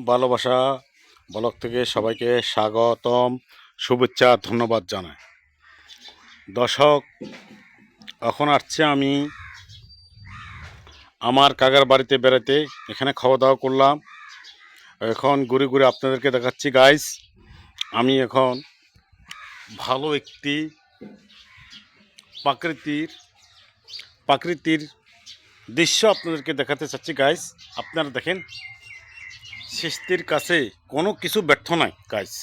ভালোবাসা ব্লগ থেকে সবাইকে স্বাগতম, শুভেচ্ছা, ধন্যবাদ জানাই। দর্শক, এখন আসছে আমি আমার কাকার বাড়িতে বেড়াতে। এখানে খাওয়া দাওয়া করলাম, এখন ঘুরে ঘুরে আপনাদেরকে দেখাচ্ছি গাইস। আমি এখন ভালো একটি প্রাকৃতির দৃশ্য আপনাদেরকে দেখাতে চাচ্ছি গাইস। আপনারা দেখেন, সৃষ্টির কাছে কোনো কিছু ব্যর্থ নাই গাইস।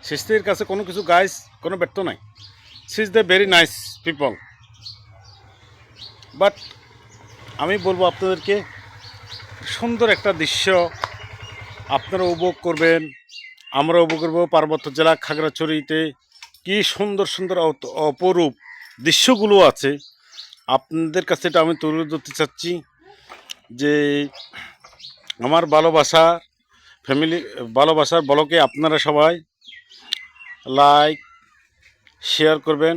সৃষ্টির কাছে কোনো কিছু গাইস কোনো ব্যর্থ নাই। She is the very nice people. But আমি বলবো আপনাদেরকে, সুন্দর একটা দৃশ্য আপনারা উপভোগ করবেন, আমরা উপভোগ করবো। পার্বত্য জেলা খাগড়াছড়িতে কি সুন্দর সুন্দর অপরূপ দৃশ্যগুলো আছে, আপনাদের কাছে এটা আমি তুলে ধরতে চাচ্ছি। যে আমার ভালোবাসার ব্লগে আপনারা সবাই লাইক, শেয়ার করবেন,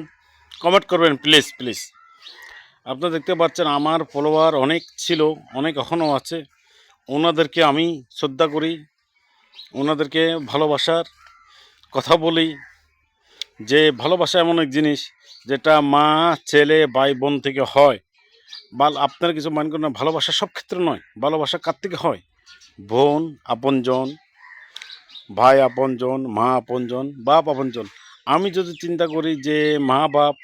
কমেন্ট করবেন প্লিজ প্লিজ। আপনারা দেখতে পাচ্ছেন আমার ফলোয়ার অনেক ছিল, অনেক এখনও আছে। ওনাদেরকে আমি শ্রদ্ধা করি, ওনাদেরকে ভালোবাসার কথা বলি। যে ভালোবাসা এমন এক জিনিস যেটা মা, ছেলে, ভাই, বোন থেকে হয়। আপনারা কিছু মনে করেন না, ভালোবাসা সব ক্ষেত্রে নয়। ভালোবাসা কার থেকে হয়? বোন আপনজন, ভাই আপনজন, মা আপনজন, বাপ আপনজন। আমি যদি চিন্তা করি যে মা বাপ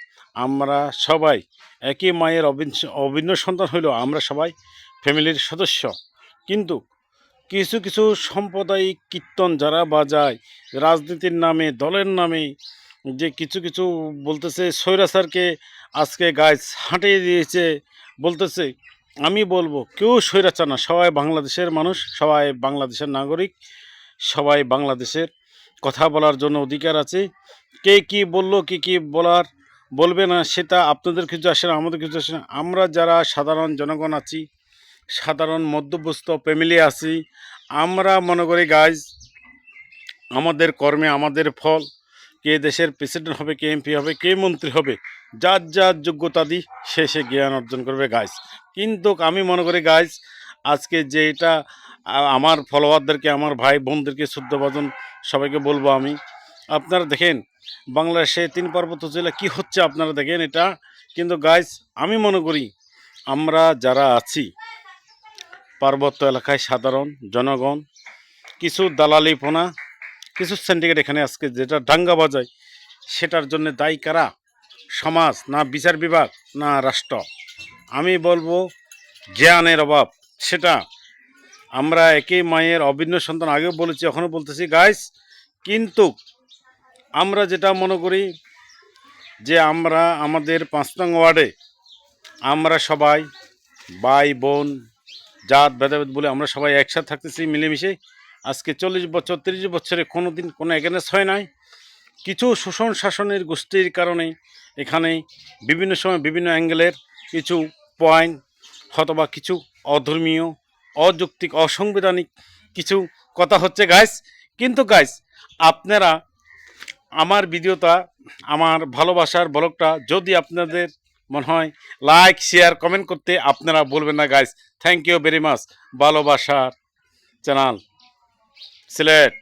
আমরা সবাই একই মায়ের অভিন্ন সন্তান হইলেও আমরা সবাই ফ্যামিলির সদস্য। কিন্তু কিছু কিছু সাম্প্রদায়িক কীর্তন যারা বাজায় রাজনীতির নামে, দলের নামে, যে কিছু কিছু বলতেছে স্বৈরাচারকে আজকে গাছ হাঁটিয়ে দিয়েছে বলতেছে। আমি বলবো কেউ স্বৈরাচার না, সবাই বাংলাদেশের মানুষ, সবাই বাংলাদেশের নাগরিক, সবাই বাংলাদেশের কথা বলার জন্য অধিকার আছে। কে কি বললো, কি বলবে না, সেটা আপনাদের কিছু আসে না, আমাদের কিছু আসে না। আমরা যারা সাধারণ জনগণ আছি, সাধারণ মধ্যবস্ত ফ্যামিলি আছি, আমরা মনে করি গাইজ আমাদের কর্মে আমাদের ফল। কে দেশের প্রেসিডেন্ট হবে, কে এমপি হবে, কে মন্ত্রী হবে, যার যার যোগ্যতা দিয়ে সে জ্ঞান অর্জন করবে গাইজ। কিন্তু আমি মনে করি গাইজ, আজকে যে এটা আমার ফলোয়ারদেরকে, আমার ভাই বোনদেরকে, শ্রদ্ধাভাজন সবাইকে বলবো আমি, আপনারা দেখেন বাংলাদেশে 3 পার্বত্য জেলা কি হচ্ছে, আপনারা দেখেন এটা। কিন্তু গাইজ আমি মনে করি আমরা যারা আছি পার্বত্য এলাকায় সাধারণ জনগণ, কিছু দালালিপনা, কিছু সিন্ডিকেট এখানে আজকে যেটা দাঙ্গা বাজায়, সেটার জন্য দায়ী কারা? সমাজ না বিচার বিভাগ না রাষ্ট্র? আমি বলবো জ্ঞানের অভাব। সেটা আমরা একই মায়ের অভিন্ন সন্তান, আগেও বলেছি এখনও বলতেছি গাইস। কিন্তু আমরা যেটা মনে করি যে আমরা আমাদের 5 নং ওয়ার্ডে আমরা সবাই ভাই বোন, জাত ভেদাভেদ বলে আমরা সবাই একসাথে থাকতেছি মিলেমিশে। আজকে 40 বছর 30 বছরে কোনো দিন কোনো এগেনেস্ট হয় নাই। কিছু শোষণ শাসনের গোষ্ঠীর কারণে এখানে বিভিন্ন সময় বিভিন্ন অ্যাঙ্গেলের কিছু পয়েন্ট অথবা কিছু অধর্মীয়, অযৌক্তিক, অসাংবিধানিক কিছু কথা হচ্ছে গাইস। কিন্তু গাইস আপনারা আমার ভিডিওটা, আমার ভালোবাসার ব্লগটা যদি আপনাদের মনে হয় লাইক, শেয়ার, কমেন্ট করতে আপনারা বলবেন না guys. Thank you very much. ভালোবাসার চ্যানেল সিলেট।